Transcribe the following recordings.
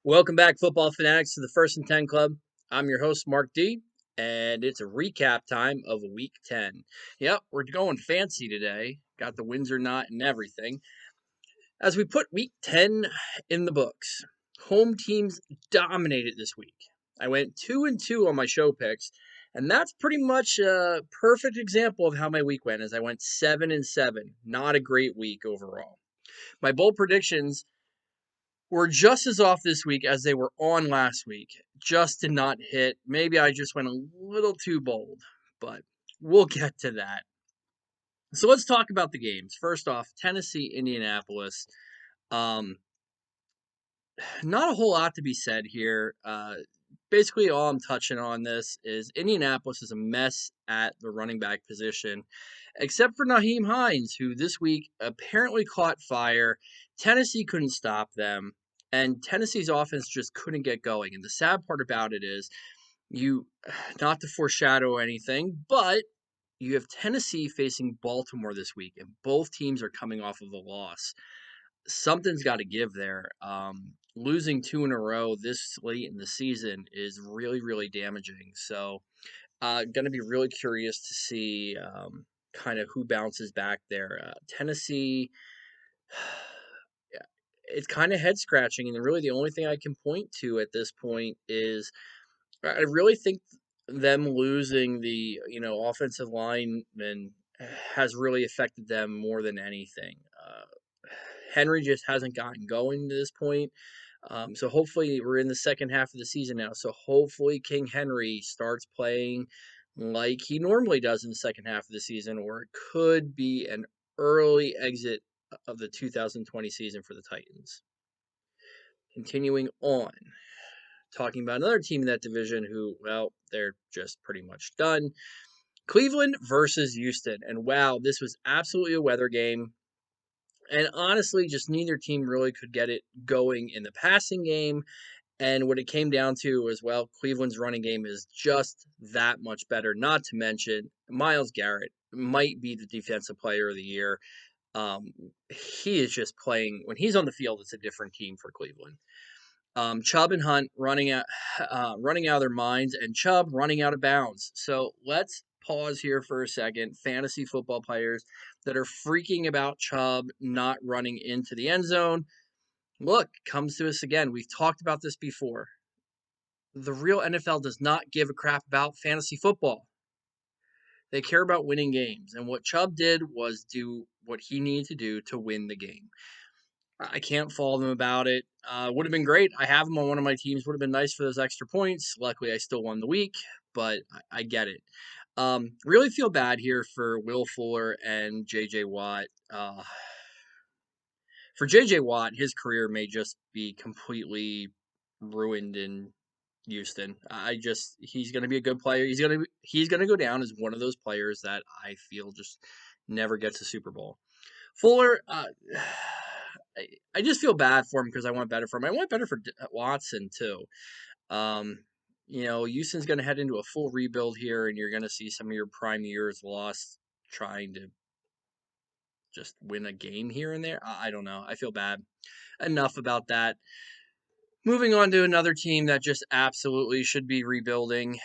Welcome back, football fanatics, to the First and 10 Club. I'm your host, Mark D, and it's a recap time of Week 10. Yep, we're going fancy today. Got the Windsor knot and everything. As we put Week 10 in the books, home teams dominated this week. I went 2-2 on my show picks, and that's pretty much a perfect example of how my week went, as I went 7-7. Not a great week overall. My bold predictions were just as off this week as they were on last week. Just did not hit. Maybe I just went a little too bold, but we'll get to that. So let's talk about the games. First off, Tennessee, Indianapolis. Um, Not a whole lot to be said here. Basically, all I'm touching on this is Indianapolis is a mess at the running back position, except for Naheem Hines, who this week apparently caught fire. Tennessee couldn't stop them, and Tennessee's offense just couldn't get going. And the sad part about it is, you, not to foreshadow anything, but you have Tennessee facing Baltimore this week, and both teams are coming off of a loss. Something's got to give there. Losing two in a row this late in the season is really, really damaging. So, going to be really curious to see kind of who bounces back there. Tennessee, yeah, it's kind of head scratching, and really the only thing I can point to at this point is I really think them losing the offensive lineman has really affected them more than anything. Henry just hasn't gotten going to this point. So hopefully we're in the second half of the season now. So hopefully King Henry starts playing like he normally does in the second half of the season, or it could be an early exit of the 2020 season for the Titans. Continuing on, talking about another team in that division who, well, they're just pretty much done. Cleveland versus Houston. And wow, this was absolutely a weather game. And honestly, just neither team really could get it going in the passing game. And what it came down to was, well, Cleveland's running game is just that much better. Not to mention, Myles Garrett might be the defensive player of the year. Um, he is just playing, when he's on the field, it's a different team for Cleveland. Chubb and Hunt running out of their minds, and Chubb running out of bounds. So let's pause here for a second. Fantasy football players that are freaking about Chubb not running into the end zone. Look, comes to us again. We've talked about this before. The real NFL does not give a crap about fantasy football. They care about winning games. And what Chubb did was do what he needed to do to win the game. I can't fault him about it. Would have been great. I have him on one of my teams. Would have been nice for those extra points. Luckily, I still won the week, but I get it. Really feel bad here for Will Fuller and J.J. Watt. For J.J. Watt, his career may just be completely ruined in Houston. He's going to be a good player. He's going to go down as one of those players that I feel just never gets a Super Bowl. Fuller, I just feel bad for him because I want better for him. I want better for Watson too. Um, Houston's going to head into a full rebuild here, and you're going to see some of your prime years lost trying to just win a game here and there. I don't know. I feel bad. Enough about that. Moving on to another team that just absolutely should be rebuilding.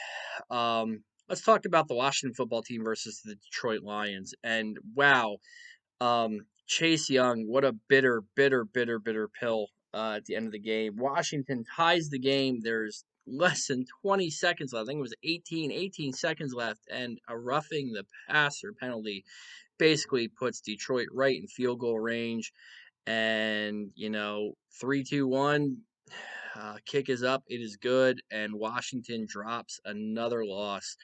Let's talk about the Washington football team versus the Detroit Lions. And wow, Chase Young, what a bitter, bitter, bitter, bitter pill at the end of the game. Washington ties the game. There's less than 20 seconds left. I think it was 18 seconds left. And a roughing the passer penalty basically puts Detroit right in field goal range. And, 3-2-1, kick is up. It is good. And Washington drops another loss.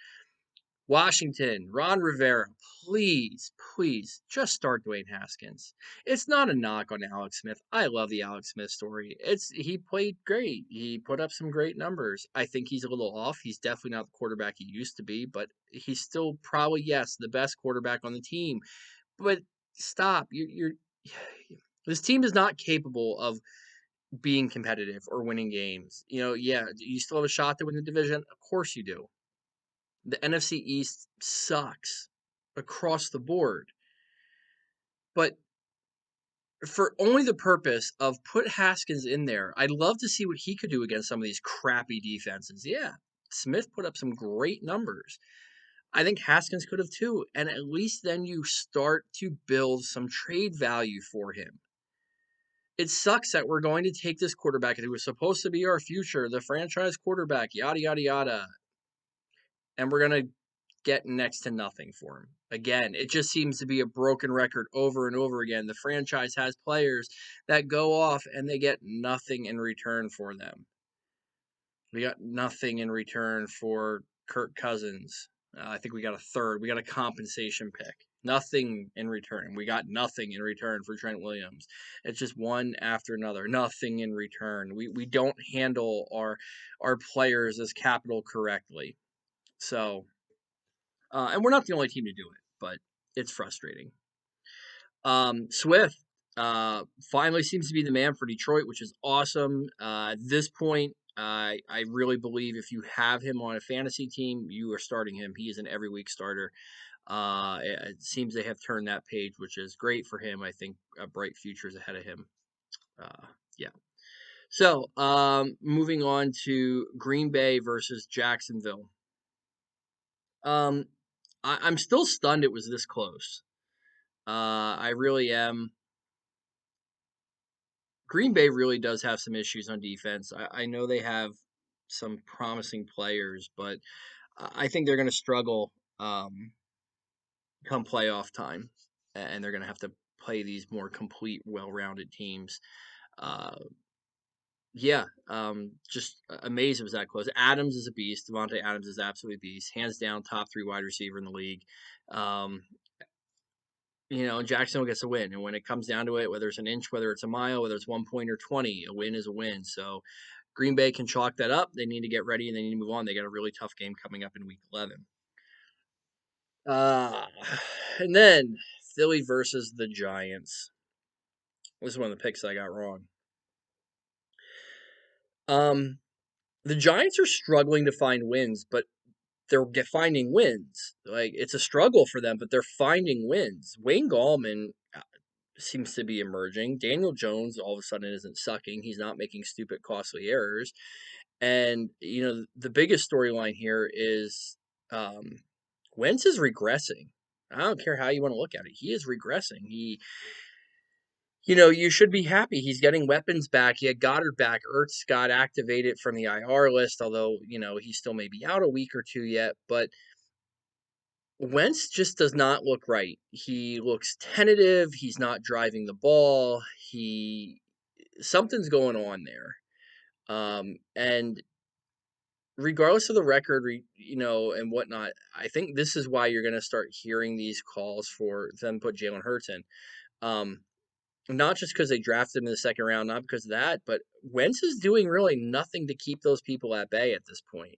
Washington, Ron Rivera, please, please just start Dwayne Haskins. It's not a knock on Alex Smith. I love the Alex Smith story. He played great. He put up some great numbers. I think he's a little off. He's definitely not the quarterback he used to be, but he's still probably, yes, the best quarterback on the team. But stop. You're this team is not capable of being competitive or winning games. Yeah, you still have a shot to win the division. Of course you do. The NFC East sucks across the board. But for only the purpose of put Haskins in there. I'd love to see what he could do against some of these crappy defenses. Yeah, Smith put up some great numbers. I think Haskins could have too. And at least then you start to build some trade value for him. It sucks that we're going to take this quarterback who was supposed to be our future, the franchise quarterback, yada, yada, yada. And we're going to get next to nothing for him. Again, it just seems to be a broken record over and over again. The franchise has players that go off and they get nothing in return for them. We got nothing in return for Kirk Cousins. I think we got a third. We got a compensation pick. Nothing in return. We got nothing in return for Trent Williams. It's just one after another. Nothing in return. We don't handle our players as capital correctly. So, and we're not the only team to do it, but it's frustrating. Swift finally seems to be the man for Detroit, which is awesome. At this point, I really believe if you have him on a fantasy team, you are starting him. He is an every week starter. It seems they have turned that page, which is great for him. I think a bright future is ahead of him. Yeah. So, moving on to Green Bay versus Jacksonville. I'm still stunned it was this close. I really am. Green Bay really does have some issues on defense. I know they have some promising players, but I think they're going to struggle come playoff time, and they're going to have to play these more complete, well-rounded teams. Uh, yeah, just amazed it was that close. Adams is a beast. Devontae Adams is absolutely a beast. Hands down, top 3 wide receiver in the league. Um, Jacksonville gets a win. And when it comes down to it, whether it's an inch, whether it's a mile, whether it's 1 point or 20, a win is a win. So Green Bay can chalk that up. They need to get ready and they need to move on. They got a really tough game coming up in week 11. Uh, and then Philly versus the Giants. This is one of the picks I got wrong. The Giants are struggling to find wins, but they're finding wins. Like, it's a struggle for them, but they're finding wins. Wayne Gallman seems to be emerging. Daniel Jones all of a sudden isn't sucking. He's not making stupid, costly errors. And, the biggest storyline here is Wentz is regressing. I don't care how you want to look at it. He is regressing. You should be happy. He's getting weapons back. He had Goddard back. Ertz got activated from the IR list, although, he still may be out a week or two yet. But Wentz just does not look right. He looks tentative. He's not driving the ball. Something's going on there. And regardless of the record, and whatnot, I think this is why you're going to start hearing these calls for them to put Jalen Hurts in. Not just because they drafted him in the second round, not because of that, but Wentz is doing really nothing to keep those people at bay at this point.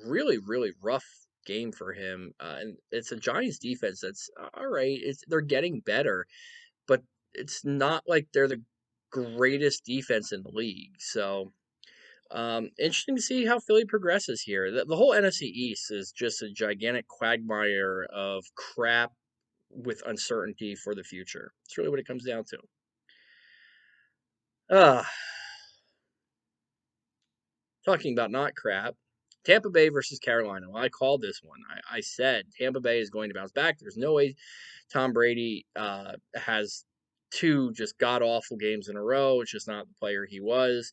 Really, really rough game for him. And it's a Giants defense that's all right. They're getting better, but it's not like they're the greatest defense in the league. So, interesting to see how Philly progresses here. The whole NFC East is just a gigantic quagmire of crap with uncertainty for the future. It's really what it comes down to. Uh, Talking about not crap. Tampa Bay versus Carolina. Well, I called this one. I said Tampa Bay is going to bounce back. There's no way Tom Brady has 2 just god awful games in a row. It's just not the player he was.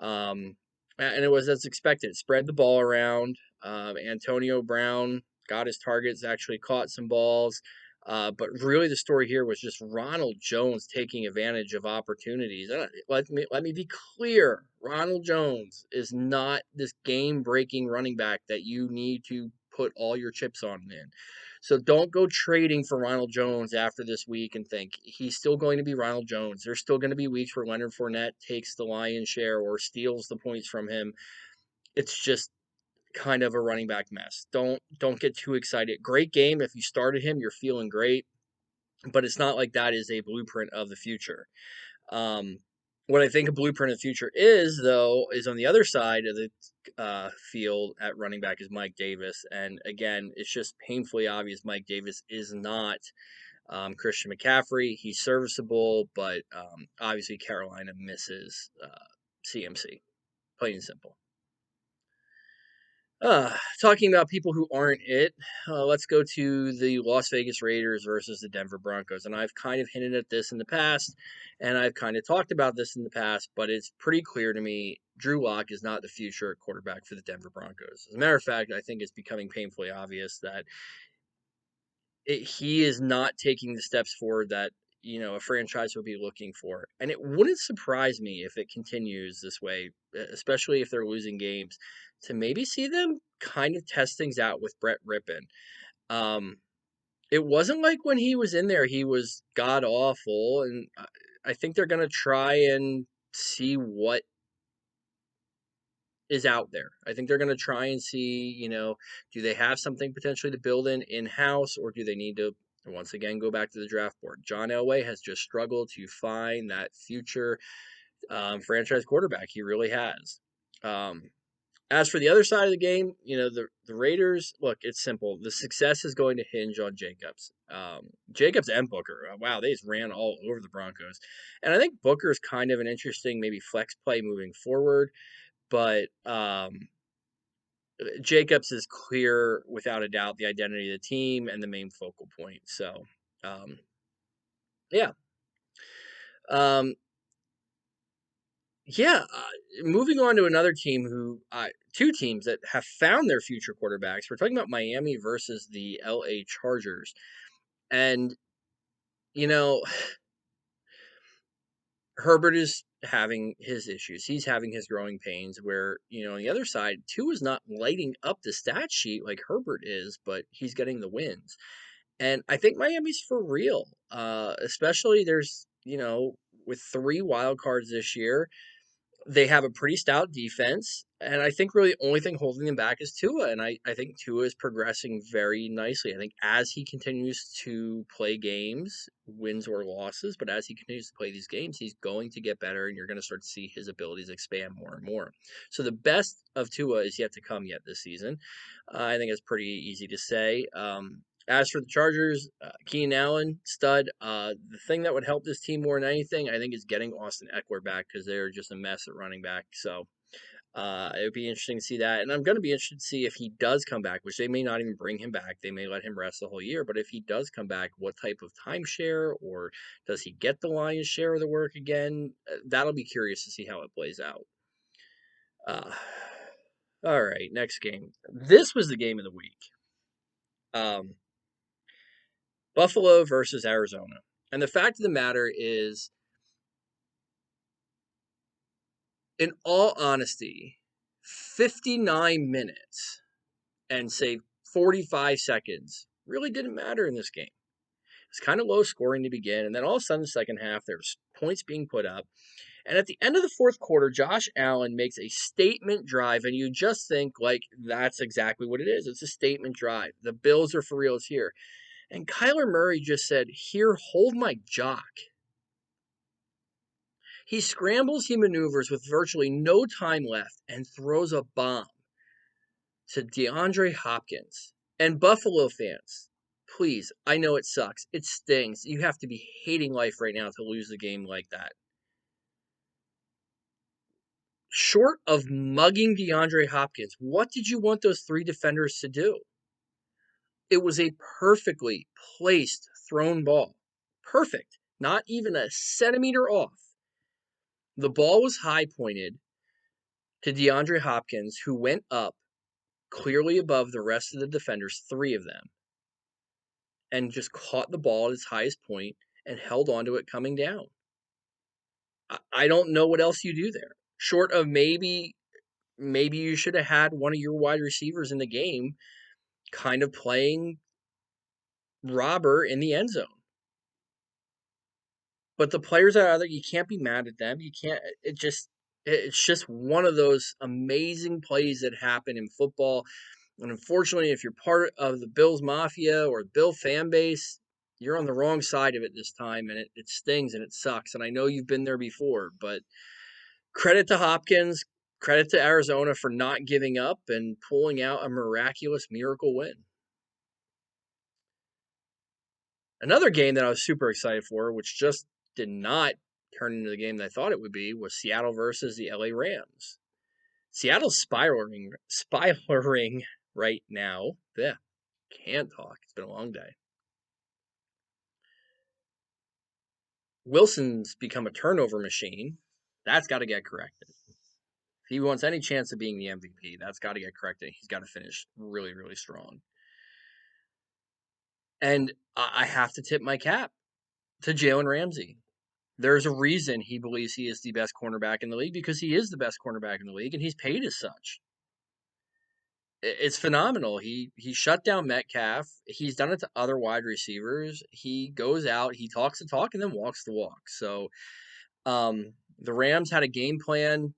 And it was as expected. Spread the ball around. Antonio Brown got his targets, actually caught some balls. But really, the story here was just Ronald Jones taking advantage of opportunities. Let me be clear: Ronald Jones is not this game-breaking running back that you need to put all your chips on in. So don't go trading for Ronald Jones after this week and think he's still going to be Ronald Jones. There's still going to be weeks where Leonard Fournette takes the lion's share or steals the points from him. It's just kind of a running back mess. Don't get too excited. Great game. If you started him, you're feeling great. But it's not like that is a blueprint of the future. What I think a blueprint of the future is, though, is on the other side of the field at running back is Mike Davis. And again, it's just painfully obvious Mike Davis is not Christian McCaffrey, he's serviceable, but obviously Carolina misses CMC, plain and simple. Talking about people who aren't it, let's go to the Las Vegas Raiders versus the Denver Broncos. And I've kind of hinted at this in the past, and I've kind of talked about this in the past, but it's pretty clear to me Drew Lock is not the future quarterback for the Denver Broncos. As a matter of fact, I think it's becoming painfully obvious that he is not taking the steps forward that a franchise would be looking for. And it wouldn't surprise me if it continues this way, especially if they're losing games, to maybe see them kind of test things out with Brett Rippon. Um, it wasn't like when he was in there, he was god awful. And I think they're going to try and see what is out there. I think they're going to try and see, do they have something potentially to build in-house, or do they need to once again go back to the draft board? John Elway has just struggled to find that future franchise quarterback. He really has. As for the other side of the game, the Raiders, look, it's simple. The success is going to hinge on Jacobs. Jacobs and Booker. Wow, they just ran all over the Broncos. And I think Booker is kind of an interesting maybe flex play moving forward. But Jacobs is clear, without a doubt, the identity of the team and the main focal point. So, yeah. Um, yeah. Moving on to another team two teams that have found their future quarterbacks. We're talking about Miami versus the LA Chargers. And, you know, Herbert is having his issues. He's having his growing pains where, on the other side, Tua is not lighting up the stat sheet like Herbert is, but he's getting the wins. And I think Miami's for real. Especially with 3 wild cards this year, they have a pretty stout defense, and I think really the only thing holding them back is Tua, and I think Tua is progressing very nicely. I think as he continues to play games, wins or losses, but as he continues to play these games, he's going to get better, and you're going to start to see his abilities expand more and more. So the best of Tua is yet to come yet this season. I think it's pretty easy to say. As for the Chargers, Keenan Allen, stud. The thing that would help this team more than anything, I think, is getting Austin Eckler back because they're just a mess at running back. So it would be interesting to see that. And I'm going to be interested to see if he does come back, which they may not even bring him back. They may let him rest the whole year. But if he does come back, what type of timeshare, or does he get the lion's share of the work again? That'll be curious to see how it plays out. All right, next game. This was the game of the week. Buffalo versus Arizona. And the fact of the matter is, in all honesty, 59 minutes and say 45 seconds really didn't matter in this game. It's kind of low scoring to begin, and then all of a sudden, the second half, there's points being put up. And at the end of the fourth quarter, Josh Allen makes a statement drive, and you just think, like, that's exactly what it is. It's a statement drive. The Bills are for reals here. And Kyler Murray just said, "Here, hold my jock." He scrambles, he maneuvers with virtually no time left, and throws a bomb to DeAndre Hopkins. And Buffalo fans, please, I know it sucks. It stings. You have to be hating life right now to lose a game like that. Short of mugging DeAndre Hopkins, what did you want those 3 defenders to do? It was a perfectly placed thrown ball. Perfect. Not even a centimeter off. The ball was high pointed to DeAndre Hopkins, who went up clearly above the rest of the defenders, 3 of them, and just caught the ball at its highest point and held onto it coming down. I don't know what else you do there. Short of maybe you should have had one of your wide receivers in the game kind of playing robber in the end zone. But the players that are there, you can't be mad at them. You can't. It's just one of those amazing plays that happen in football. And unfortunately, if you're part of the Bills Mafia or Bill fan base, you're on the wrong side of it this time, and it stings and it sucks. And I know you've been there before, but credit to Hopkins, credit to Arizona for not giving up and pulling out a miraculous miracle win. Another game that I was super excited for, which just did not turn into the game that I thought it would be, was Seattle versus the LA Rams. Seattle's spiraling right now. Yeah, can't talk. It's been a long day. Wilson's become a turnover machine. That's got to get corrected. If he wants any chance of being the MVP, that's got to get corrected. He's got to finish really, really strong. And I have to tip my cap to Jalen Ramsey. There's a reason he believes he is the best cornerback in the league, because he is the best cornerback in the league, and he's paid as such. It's phenomenal. He shut down Metcalf. He's done it to other wide receivers. He goes out, he talks the talk, and then walks the walk. So the Rams had a game plan.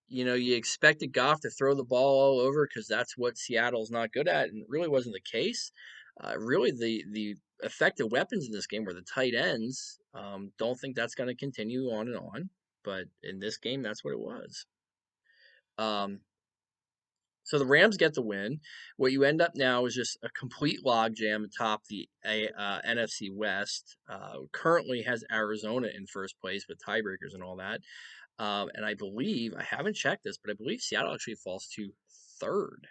You expected Goff to throw the ball all over because that's what Seattle's not good at, and it really wasn't the case. Really, the effective weapons in this game were the tight ends. Don't think that's going to continue on and on, but in this game, that's what it was. So the Rams get the win. What you end up now is just a complete logjam atop the NFC West. Currently has Arizona in first place with tiebreakers and all that. And I believe, I haven't checked this, but I believe Seattle actually falls to third.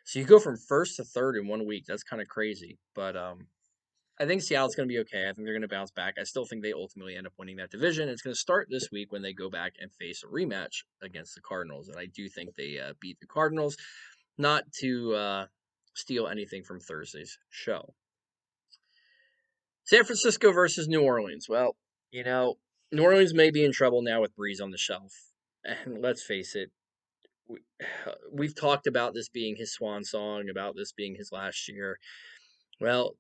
So you go from first to third in 1 week. That's kind of crazy. But I think Seattle's going to be okay. I think they're going to bounce back. I still think they ultimately end up winning that division. It's going to start this week when they go back and face a rematch against the Cardinals. And I do think they beat the Cardinals. Not to steal anything from Thursday's show. San Francisco versus New Orleans. Well, New Orleans may be in trouble now with Breeze on the shelf. And let's face it, we've talked about this being his swan song, about this being his last year. Well,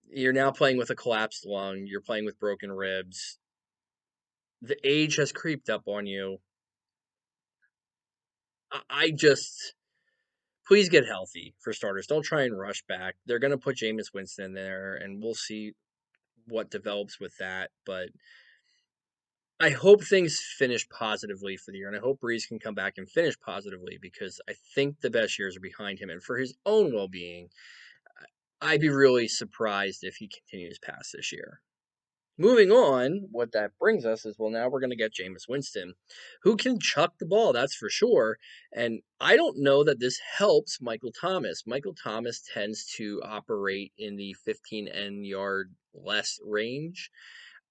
you're now playing with a collapsed lung. You're playing with broken ribs. The age has creeped up on you. I just, please get healthy for starters. Don't try and rush back. They're going to put Jameis Winston in there, and we'll see what develops with that. But I hope things finish positively for the year, and I hope Breeze can come back and finish positively, because I think the best years are behind him. And for his own well-being, I'd be really surprised if he continues past this year. Moving on, what that brings us is, well, now we're going to get Jameis Winston, who can chuck the ball, that's for sure. And I don't know that this helps Michael Thomas. Michael Thomas tends to operate in the 15-yard less range,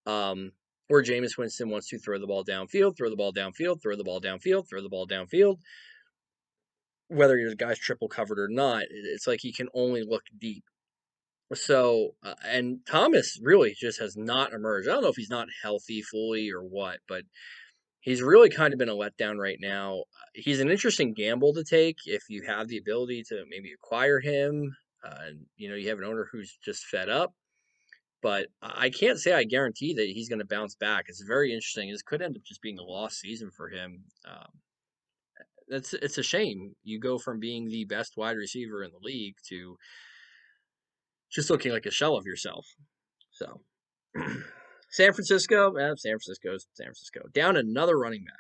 where Jameis Winston wants to throw the ball downfield, throw the ball downfield, throw the ball downfield, throw the ball downfield. Whether your guy's triple covered or not, it's like he can only look deep. So, and Thomas really just has not emerged. I don't know if he's not healthy fully or what, but he's really kind of been a letdown right now. He's an interesting gamble to take if you have the ability to maybe acquire him. And you have an owner who's just fed up. But I can't say I guarantee that he's going to bounce back. It's very interesting. This could end up just being a lost season for him. It's a shame. You go from being the best wide receiver in the league to just looking like a shell of yourself. So, San Francisco, San Francisco's San Francisco. Down another running back.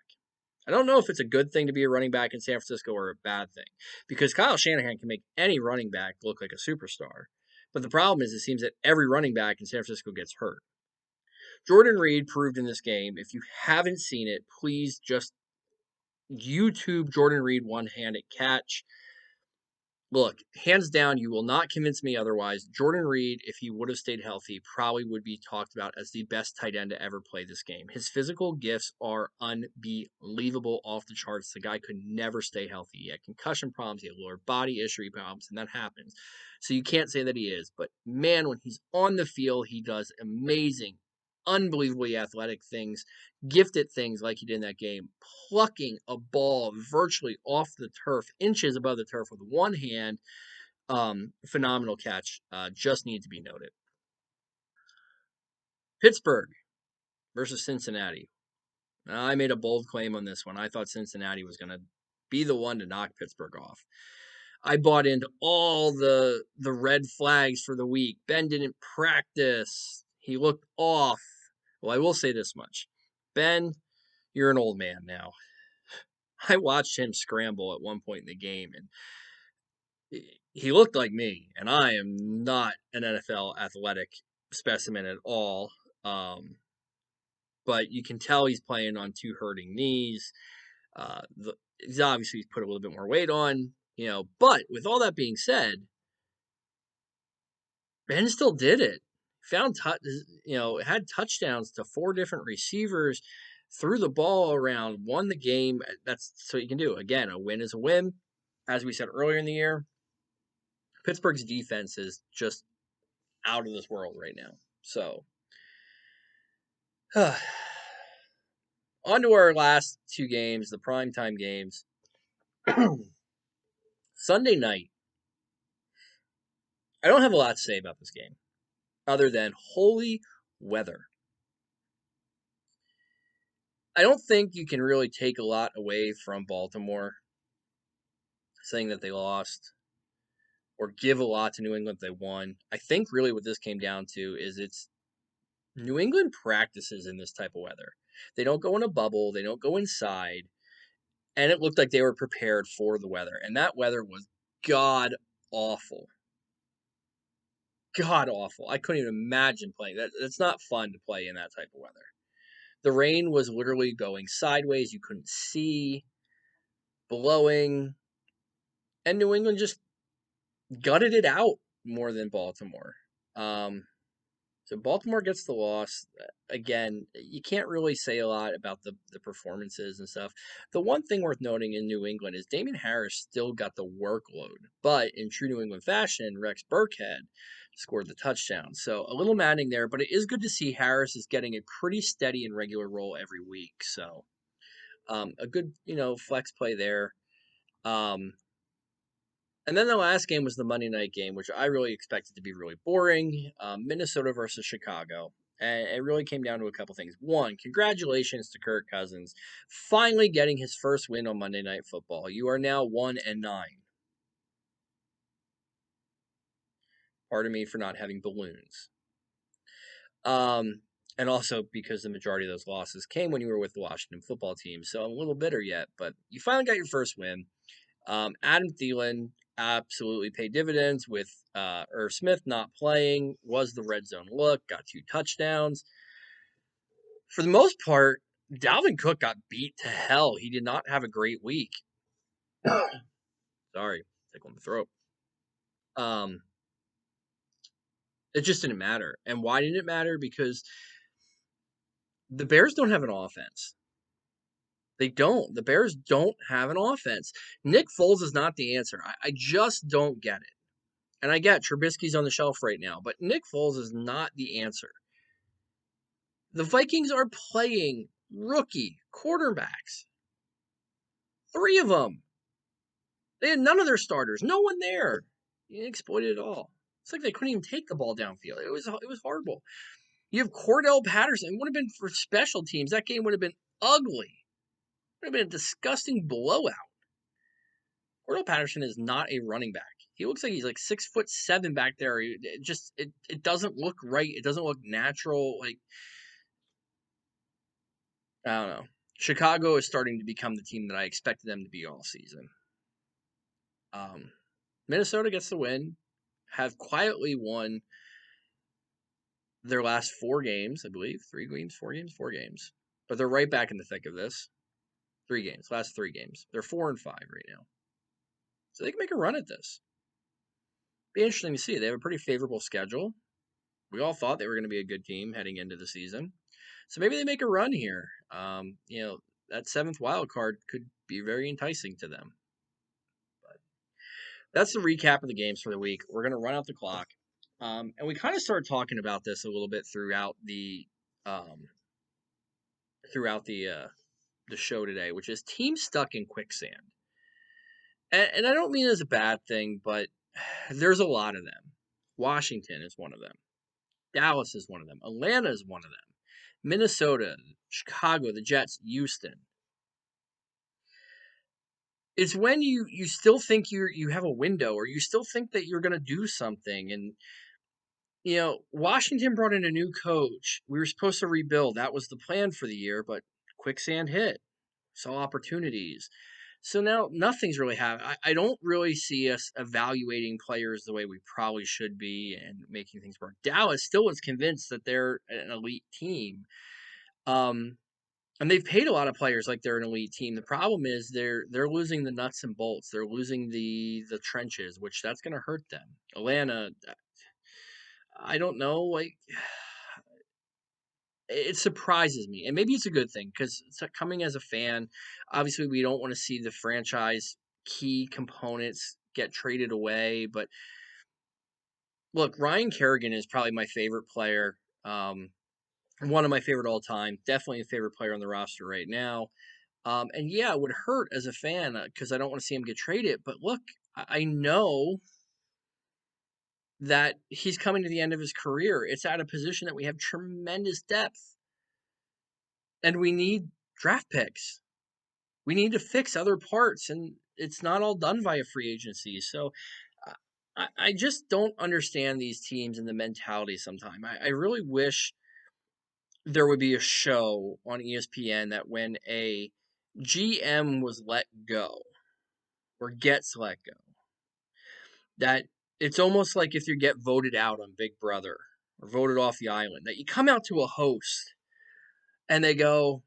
I don't know if it's a good thing to be a running back in San Francisco or a bad thing, because Kyle Shanahan can make any running back look like a superstar. But the problem is, it seems that every running back in San Francisco gets hurt. Jordan Reed proved in this game. If you haven't seen it, please just YouTube Jordan Reed one-handed catch. Look, hands down, you will not convince me otherwise. Jordan Reed, if he would have stayed healthy, probably would be talked about as the best tight end to ever play this game. His physical gifts are unbelievable, off the charts. The guy could never stay healthy. He had concussion problems, he had lower body issue problems, and that happens. So you can't say that he is. But man, when he's on the field, he does amazing, unbelievably athletic things, gifted things like he did in that game, plucking a ball virtually off the turf, inches above the turf with one hand. Phenomenal catch. Just need to be noted. Pittsburgh versus Cincinnati. I made a bold claim on this one. I thought Cincinnati was going to be the one to knock Pittsburgh off. I bought into all the red flags for the week. Ben didn't practice. He looked off. Well, I will say this much. Ben, you're an old man now. I watched him scramble at one point in the game, and he looked like me, and I am not an NFL athletic specimen at all. But you can tell he's playing on two hurting knees. He's obviously put a little bit more weight on, But with all that being said, Ben still did it. Had touchdowns to four different receivers, threw the ball around, won the game. That's what you can do. Again, a win is a win. As we said earlier in the year, Pittsburgh's defense is just out of this world right now. So, on to our last two games, the primetime games. Sunday night. I don't have a lot to say about this game other than holy weather. I don't think you can really take a lot away from Baltimore saying that they lost or give a lot to New England if they won. I think really what this came down to is it's New England practices in this type of weather. They don't go in a bubble, they don't go inside, and it looked like they were prepared for the weather. And that weather was god awful. God awful. I couldn't even imagine playing that. It's not fun to play in that type of weather. The rain was literally going sideways. You couldn't see, blowing. And New England just gutted it out more than Baltimore. So Baltimore gets the loss. Again, you can't really say a lot about the performances and stuff. The one thing worth noting in New England is Damien Harris still got the workload. But in true New England fashion, Rex Burkhead scored the touchdown. So a little maddening there, but it is good to see Harris is getting a pretty steady and regular role every week. So a good, flex play there. And then the last game was the Monday night game, which I really expected to be really boring. Minnesota versus Chicago. And it really came down to a couple things. One, congratulations to Kirk Cousins, finally getting his first win on Monday Night Football. You are now 1-9. Pardon me for not having balloons. And also because the majority of those losses came when you were with the Washington football team. So I'm a little bitter yet, but you finally got your first win. Adam Thielen absolutely paid dividends with Irv Smith not playing, was the red zone look, got 2 touchdowns. For the most part, Dalvin Cook got beat to hell. He did not have a great week. Sorry, tickle in the throat. It just didn't matter. And why didn't it matter? Because the Bears don't have an offense. They don't. The Bears don't have an offense. Nick Foles is not the answer. I just don't get it. And I get Trubisky's on the shelf right now, but Nick Foles is not the answer. The Vikings are playing rookie quarterbacks. 3 of them. They had none of their starters. No one there. You exploited it all. It's like they couldn't even take the ball downfield. It was horrible. You have Cordell Patterson. It would have been for special teams. That game would have been ugly. It would have been a disgusting blowout. Cordell Patterson is not a running back. He looks like he's like 6'7" back there. It doesn't look right. It doesn't look natural. Like, I don't know. Chicago is starting to become the team that I expected them to be all season. Minnesota gets the win. Have quietly won their last 4 games, I believe. 3 games, 4 games, 4 games. But they're right back in the thick of this. 3 games, last 3 games. They're 4-5 right now. So they can make a run at this. Be interesting to see. They have a pretty favorable schedule. We all thought they were going to be a good team heading into the season. So maybe they make a run here. That 7th wild card could be very enticing to them. But that's the recap of the games for the week. We're going to run out the clock. And we kind of started talking about this a little bit throughout the show today, which is teams stuck in quicksand. And I don't mean it as a bad thing, but there's a lot of them. Washington is one of them. Dallas is one of them. Atlanta is one of them. Minnesota, Chicago, the Jets, Houston. It's when you still think you have a window, or you still think that you're going to do something. And, Washington brought in a new coach. We were supposed to rebuild. That was the plan for the year, but quicksand hit. Saw opportunities. So now nothing's really happening. I don't really see us evaluating players the way we probably should be and making things work. Dallas still is convinced that they're an elite team. Um, and they've paid a lot of players like they're an elite team. The problem is they're losing the nuts and bolts. They're losing the trenches, which that's going to hurt them. Atlanta, I don't know, like it surprises me, and maybe it's a good thing because coming as a fan, obviously we don't want to see the franchise key components get traded away. But look, Ryan Kerrigan is probably my favorite player, one of my favorite all time, definitely a favorite player on the roster right now. And yeah, it would hurt as a fan because I don't want to see him get traded. But look, I know that he's coming to the end of his career. It's at a position that we have tremendous depth, and we need draft picks. We need to fix other parts, and it's not all done via free agency. So I just don't understand these teams and the mentality sometimes. I really wish there would be a show on ESPN that when a GM was let go or gets let go, that it's almost like if you get voted out on Big Brother or voted off the island, that you come out to a host and they go,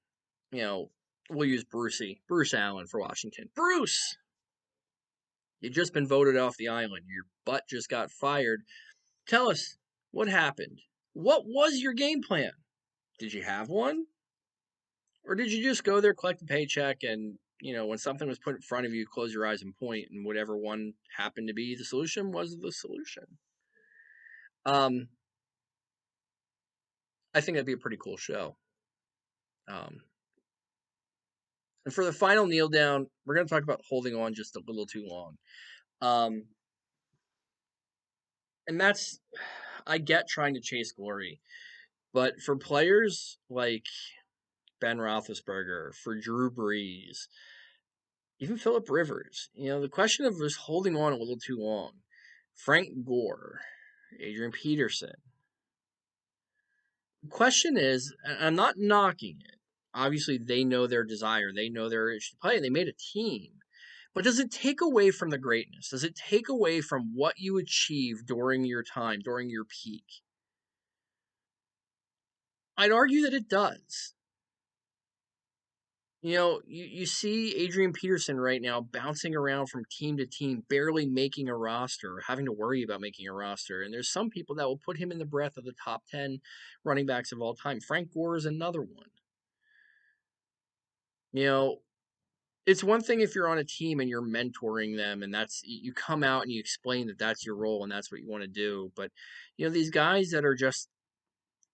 you know, we'll use Bruce Allen for Washington. Bruce, you've just been voted off the island. Your butt just got fired. Tell us what happened. What was your game plan? Did you have one? Or did you just go there, collect a paycheck, and, when something was put in front of you, close your eyes and point, and whatever one happened to be the solution was the solution? Um, I think that'd be a pretty cool show. Um, and for the final kneel down, we're going to talk about holding on just a little too long. Um, and that's, I get trying to chase glory, but for players like Ben Roethlisberger, for Drew Brees, even Philip Rivers, the question of just holding on a little too long. Frank Gore, Adrian Peterson. The question is, and I'm not knocking it. Obviously, they know their desire. They know their itch to play. And they made a team. But does it take away from the greatness? Does it take away from what you achieved during your time, during your peak? I'd argue that it does. You see Adrian Peterson right now bouncing around from team to team, barely making a roster, having to worry about making a roster. And there's some people that will put him in the breath of the top 10 running backs of all time. Frank Gore is another one. You know, it's one thing if you're on a team and you're mentoring them and that's you come out and you explain that that's your role and that's what you want to do. But, these guys that are just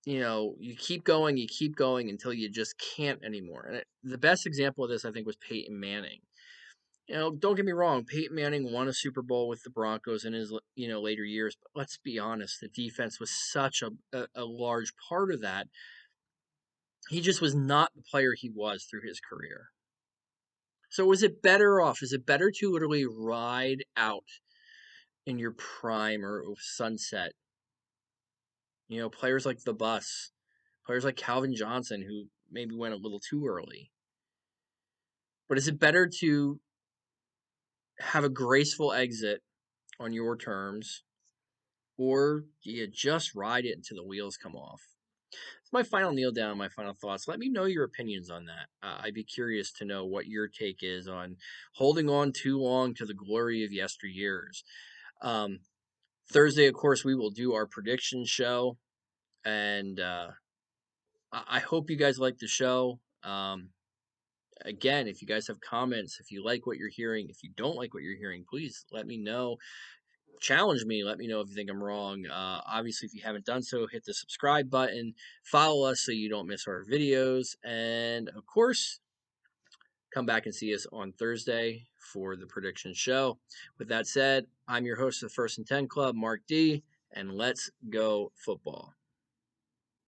you keep going until you just can't anymore. And the best example of this, I think, was Peyton Manning. Don't get me wrong, Peyton Manning won a Super Bowl with the Broncos in his, later years. But let's be honest, the defense was such a large part of that. He just was not the player he was through his career. So is it better off? Is it better to literally ride out in your prime or sunset? Players like the Bus, players like Calvin Johnson, who maybe went a little too early. But is it better to have a graceful exit on your terms, or do you just ride it until the wheels come off? It's my final kneel down, my final thoughts. Let me know your opinions on that. I'd be curious to know what your take is on holding on too long to the glory of yesteryears. Um, Thursday, of course, we will do our prediction show, and I hope you guys like the show. Again, if you guys have comments, if you like what you're hearing, if you don't like what you're hearing, please let me know. Challenge me. Let me know if you think I'm wrong. Obviously, if you haven't done so, hit the subscribe button. Follow us so you don't miss our videos. And of course, come back and see us on Thursday for the prediction show. With that said, I'm your host of the First and 10 Club, Mark D, and let's go football.